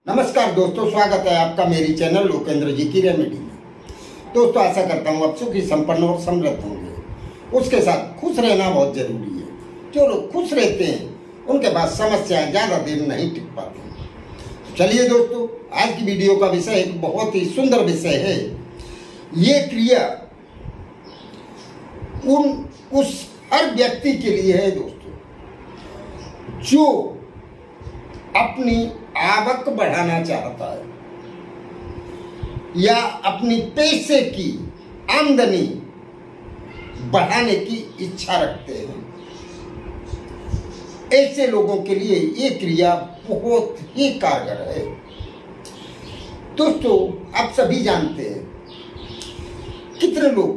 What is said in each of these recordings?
नमस्कार दोस्तों, स्वागत है आपका मेरी चैनल लोकेंद्र जी की रेमेडी में। दोस्तों, आशा करता हूँ आप सुखी संपन्न और समृद्ध होंगे। उसके साथ खुश रहना बहुत जरूरी है। जो लोग खुश रहते हैं उनके पास समस्याएं ज्यादा देर नहीं टिक पाती। चलिए दोस्तों, आज की वीडियो का विषय एक बहुत ही सुंदर विषय है। ये क्रिया उस हर व्यक्ति के लिए है दोस्तों, जो अपनी आवक बढ़ाना चाहता है या अपनी पैसे की आमदनी बढ़ाने की इच्छा रखते हैं। ऐसे लोगों के लिए ये क्रिया बहुत ही कारगर है। दोस्तों, आप सभी जानते हैं कितने लोग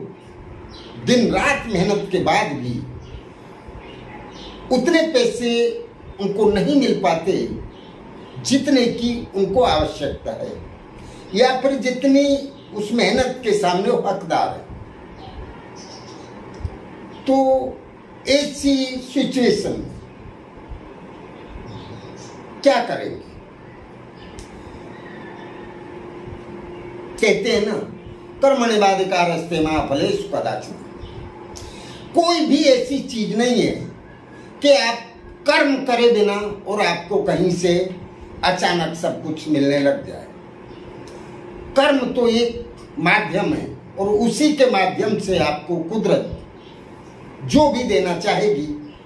दिन रात मेहनत के बाद भी उतने पैसे उनको नहीं मिल पाते जितने की उनको आवश्यकता है, या फिर जितनी उस मेहनत के सामने वो हकदार है। तो ऐसी सिचुएशन में क्या करेंगे? कहते हैं ना, कर्मण्येवाधिकारस्ते मा फलेषु कदाचन। कोई भी ऐसी चीज नहीं है कि आप कर्म करे बिना और आपको कहीं से अचानक सब कुछ मिलने लग जाए। कर्म तो एक माध्यम है और उसी के माध्यम से आपको कुदरत जो भी देना चाहेगी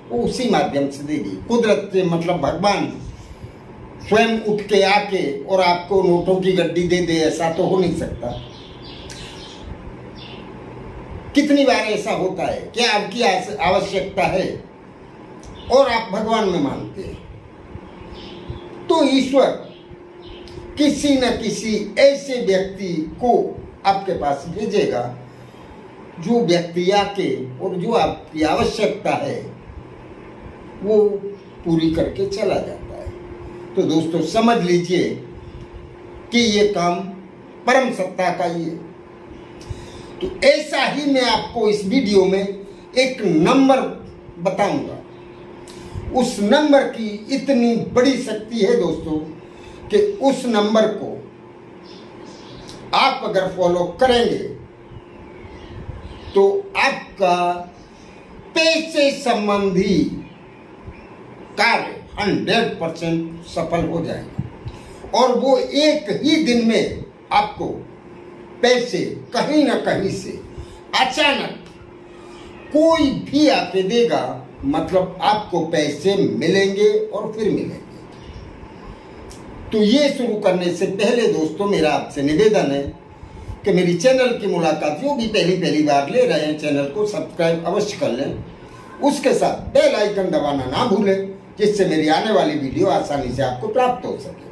वो उसी माध्यम से देगी। कुदरत से मतलब भगवान स्वयं उठ के आके और आपको नोटों की गड्डी दे दे, ऐसा तो हो नहीं सकता। कितनी बार ऐसा होता है कि आपकी आवश्यकता है और आप भगवान में मानते हैं, तो ईश्वर किसी न किसी ऐसे व्यक्ति को आपके पास भेजेगा जो व्यक्ति आके और जो आपकी आवश्यकता है वो पूरी करके चला जाता है। तो दोस्तों, समझ लीजिए कि ये काम परम सत्ता का ही है। तो ऐसा ही मैं आपको इस वीडियो में एक नंबर बताऊंगा। उस नंबर की इतनी बड़ी शक्ति है दोस्तों कि उस नंबर को आप अगर फॉलो करेंगे तो आपका पैसे संबंधी कार्य 100% सफल हो जाएगा और वो एक ही दिन में आपको पैसे कहीं ना कहीं से अचानक कोई भी आके देगा। मतलब आपको पैसे मिलेंगे और फिर मिलेंगे। तो ये शुरू करने से पहले दोस्तों, मेरा आपसे निवेदन है कि मेरी चैनल की मुलाकात जो भी पहली बार ले रहे हैं, चैनल को सब्सक्राइब अवश्य कर लें। उसके साथ बेल आइकन दबाना ना भूलें, जिससे मेरी आने वाली वीडियो आसानी से आपको प्राप्त हो सके।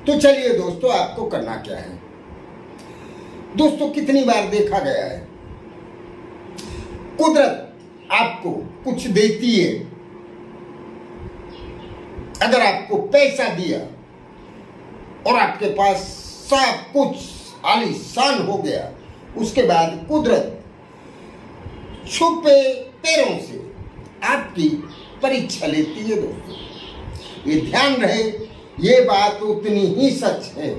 तो चलिए दोस्तों, आपको करना क्या है। दोस्तों, कितनी बार देखा गया है कुदरत आपको कुछ देती है। अगर आपको पैसा दिया और आपके पास सब कुछ आलीशान हो गया, उसके बाद कुदरत छुपे पैरों से आपकी परीक्षा लेती है। दोस्तों, ये ध्यान रहे, ये बात उतनी ही सच है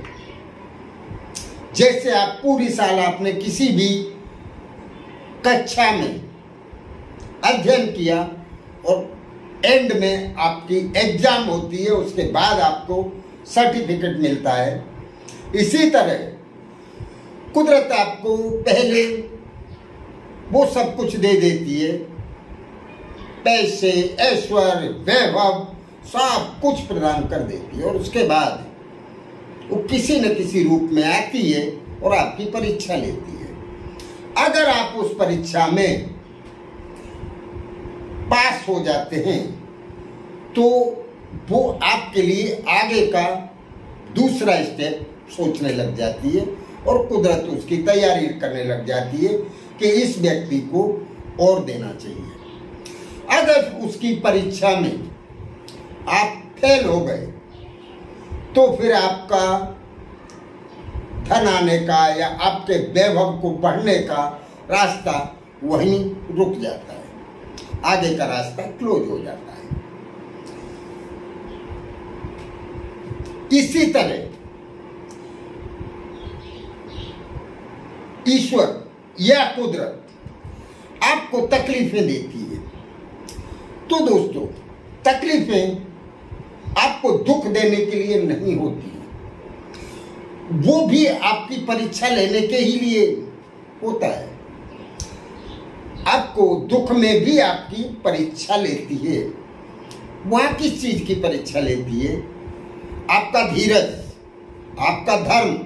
जैसे आप पूरी साल आपने किसी भी कक्षा में अध्ययन किया और एंड में आपकी एग्जाम होती है, उसके बाद आपको सर्टिफिकेट मिलता है। इसी तरह कुदरत आपको पहले वो सब कुछ दे देती है, पैसे, ऐश्वर्य, वैभव सब कुछ प्रदान कर देती है और उसके बाद वो किसी न किसी रूप में आती है और आपकी परीक्षा लेती है। अगर आप उस परीक्षा में पास हो जाते हैं तो वो आपके लिए आगे का दूसरा स्टेप सोचने लग जाती है और कुदरत उसकी तैयारी करने लग जाती है कि इस व्यक्ति को और देना चाहिए। अगर उसकी परीक्षा में आप फेल हो गए तो फिर आपका धन आने का या आपके वैभव को बढ़ने का रास्ता वहीं रुक जाता है, आगे का रास्ता क्लोज हो जाता है। इसी तरह ईश्वर या कुदरत आपको तकलीफें देती है। तो दोस्तों, तकलीफें आपको दुख देने के लिए नहीं होती, वो भी आपकी परीक्षा लेने के ही लिए होता है। आपको दुख में भी आपकी परीक्षा लेती है। वह किस चीज की परीक्षा लेती है? आपका धीरज, आपका धर्म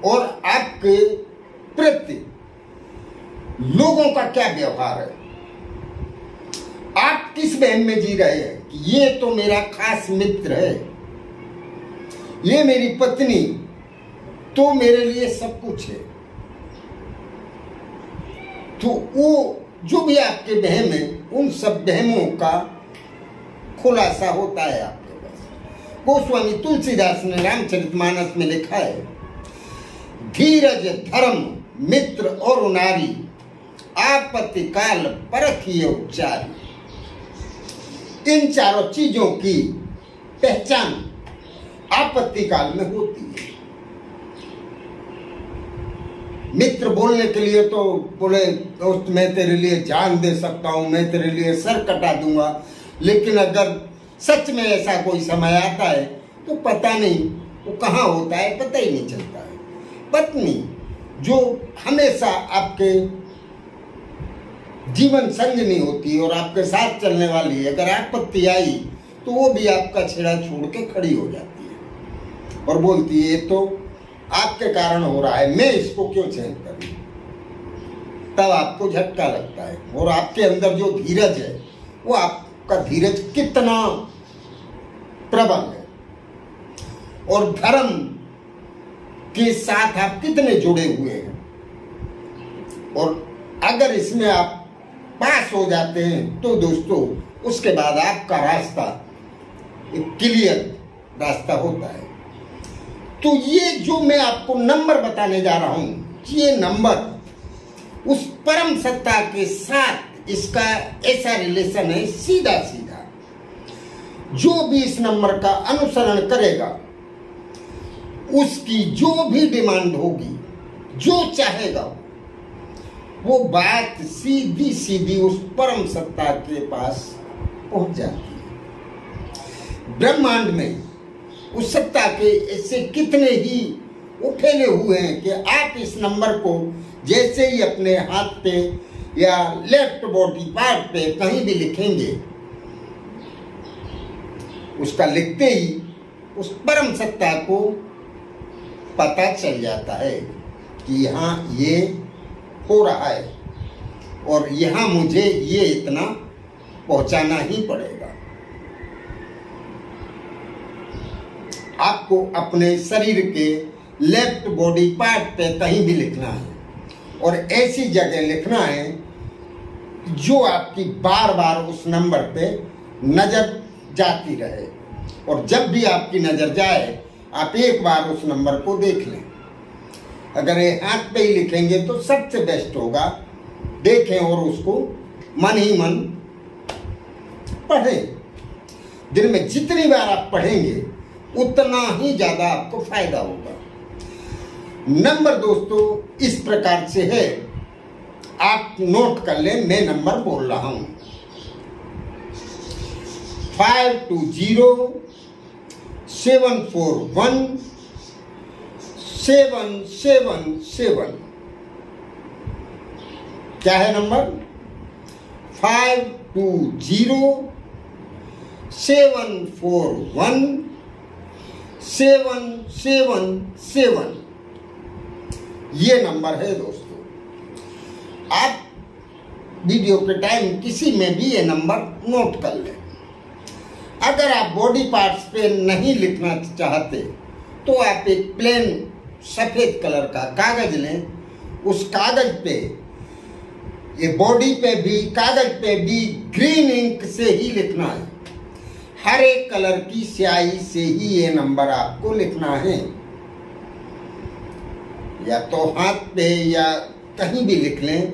और आपके प्रति लोगों का क्या व्यवहार है। आप किस वहम में जी रहे हैं कि ये तो मेरा खास मित्र है, ये मेरी पत्नी तो मेरे लिए सब कुछ है। तो वो जो भी आपके वहम है, उन सब वहमों का खुलासा होता है आपके पास। गोस्वामी तुलसीदास ने रामचरितमानस में लिखा है, धीरज धर्म मित्र और नारी आपत्ति काल परखिए उपचारी। इन चारों चीजों की पहचान आपत्ति काल में होती है। मित्र बोलने के लिए तो बोले, दोस्त मैं तेरे लिए जान दे सकता हूं, मैं तेरे लिए सर कटा दूंगा, लेकिन अगर सच में ऐसा कोई समय आता है तो पता नहीं वो कहाँ होता है, पता ही नहीं चलता है। पत्नी जो हमेशा आपके जीवन संगिनी होती है और आपके साथ चलने वाली है, अगर आपत्ति आई तो वो भी आपका छेड़ा छोड़ के खड़ी हो जाती है और बोलती है, तो आपके कारण हो रहा है, मैं इसको क्यों सहन करूं। तब आपको झटका लगता है और आपके अंदर जो धीरज है, वो आपका धीरज कितना प्रबल है और धर्म के साथ आप कितने जुड़े हुए हैं। और अगर इसमें आप पास हो जाते हैं तो दोस्तों उसके बाद आपका रास्ता एक क्लियर रास्ता होता है। तो ये जो मैं आपको नंबर बताने जा रहा हूं, ये नंबर उस परम सत्ता के साथ इसका ऐसा रिलेशन है, सीधा सीधा। जो भी इस नंबर का अनुसरण करेगा, उसकी जो भी डिमांड होगी, जो चाहेगा, वो बात सीधी सीधी उस परम सत्ता के पास पहुंच जाती है। ब्रह्मांड में उस सत्ता के ऐसे कितने ही उफेले हुए हैं कि आप इस नंबर को जैसे ही अपने हाथ पे या लेफ्ट बॉडी पार्ट पे कहीं भी लिखेंगे, उसका लिखते ही उस परम सत्ता को पता चल जाता है कि यहाँ ये हो रहा है और यहाँ मुझे ये इतना पहुंचाना ही पड़ेगा। आपको अपने शरीर के लेफ्ट बॉडी पार्ट पे कहीं भी लिखना है और ऐसी जगह लिखना है जो आपकी बार बार उस नंबर पे नजर जाती रहे। और जब भी आपकी नजर जाए, आप एक बार उस नंबर को देख लें। अगर ये हाथ पे ही लिखेंगे तो सबसे बेस्ट होगा, देखें और उसको मन ही मन पढ़ें। दिन में जितनी बार आप पढ़ेंगे उतना ही ज्यादा आपको फायदा होगा। नंबर दोस्तों इस प्रकार से है, आप नोट कर लें, मैं नंबर बोल रहा हूं 5207417777। क्या है नंबर? 5207417777। ये नंबर है दोस्तों। आप वीडियो के टाइम किसी में भी ये नंबर नोट कर लें। अगर आप बॉडी पार्ट्स पे नहीं लिखना चाहते तो आप एक प्लेन सफेद कलर का कागज लें, उस कागज पे, ये बॉडी पे भी कागज पे भी ग्रीन इंक से ही लिखना है। हरे कलर की स्याही से ही ये नंबर आपको लिखना है, या तो हाथ पे या कहीं भी लिख लें।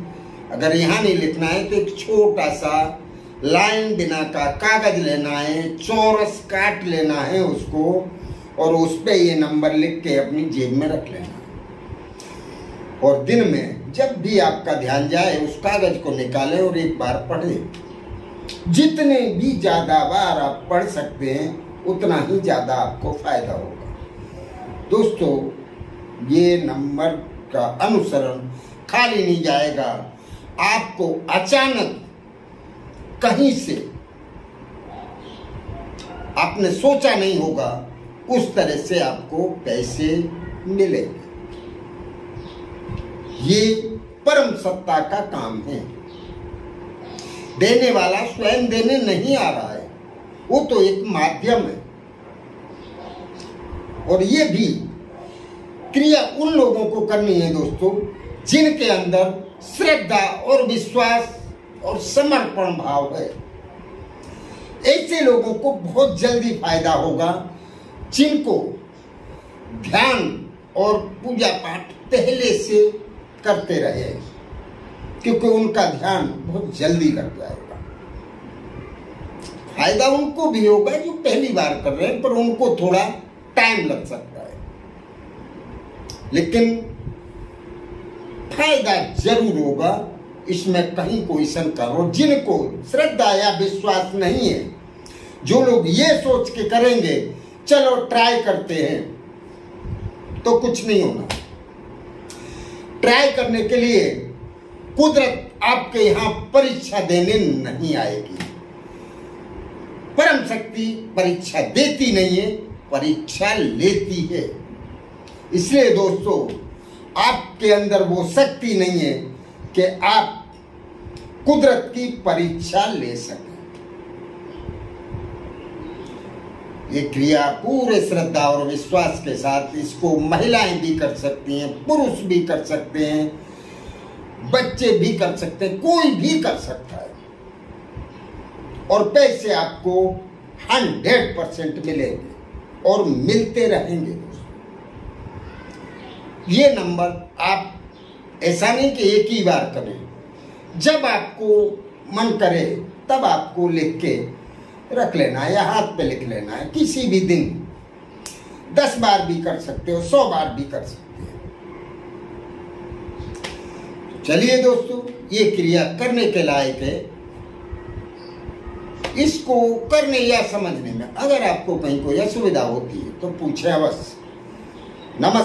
अगर यहाँ नहीं लिखना है तो एक छोटा सा लाइन बिना का कागज लेना है, चौरस काट लेना है उसको, और उस पे ये नंबर लिख के अपनी जेब में रख लेना। और दिन में जब भी आपका ध्यान जाए उस कागज को निकालें और एक बार पढ़ें। जितने भी ज्यादा बार आप पढ़ सकते हैं उतना ही ज्यादा आपको फायदा होगा। दोस्तों, ये नंबर का अनुसरण खाली नहीं जाएगा। आपको अचानक कहीं से आपने सोचा नहीं होगा उस तरह से आपको पैसे मिलेंगे। ये परम सत्ता का काम है। देने वाला स्वयं देने नहीं आ रहा है, वो तो एक माध्यम है। और ये भी क्रिया उन लोगों को करनी है दोस्तों जिनके अंदर श्रद्धा और विश्वास और समर्पण भाव है। ऐसे लोगों को बहुत जल्दी फायदा होगा जिनको ध्यान और पूजा पाठ पहले से करते रहे, क्योंकि उनका ध्यान बहुत जल्दी लग जाएगा। फायदा उनको भी होगा जो पहली बार कर रहे हैं, पर उनको थोड़ा टाइम लग सकता है, लेकिन फायदा जरूर होगा, इसमें कहीं कोई शंका हो। जिनको श्रद्धा या विश्वास नहीं है, जो लोग ये सोच के करेंगे चलो ट्राई करते हैं, तो कुछ नहीं होना। ट्राई करने के लिए कुदरत आपके यहां परीक्षा देने नहीं आएगी। परम शक्ति परीक्षा देती नहीं है, परीक्षा लेती है। इसलिए दोस्तों, आपके अंदर वो शक्ति नहीं है कि आप कुदरत की परीक्षा ले सकें। ये क्रिया पूरे श्रद्धा और विश्वास के साथ, इसको महिलाएं भी कर सकती हैं, पुरुष भी कर सकते हैं, बच्चे भी कर सकते हैं, कोई भी कर सकता है। और पैसे आपको 100% मिलेंगे और मिलते रहेंगे। ये नंबर आप ऐसा नहीं कि एक ही बार करें, जब आपको मन करे तब आपको लिख के रख लेना है या हाथ पे लिख लेना है। किसी भी दिन 10 बार भी कर सकते हो, 100 बार भी कर सकते हो। चलिए दोस्तों, ये क्रिया करने के लायक है। इसको करने या समझने में अगर आपको कहीं कोई असुविधा होती है तो पूछे अवश्य। नमस्कार।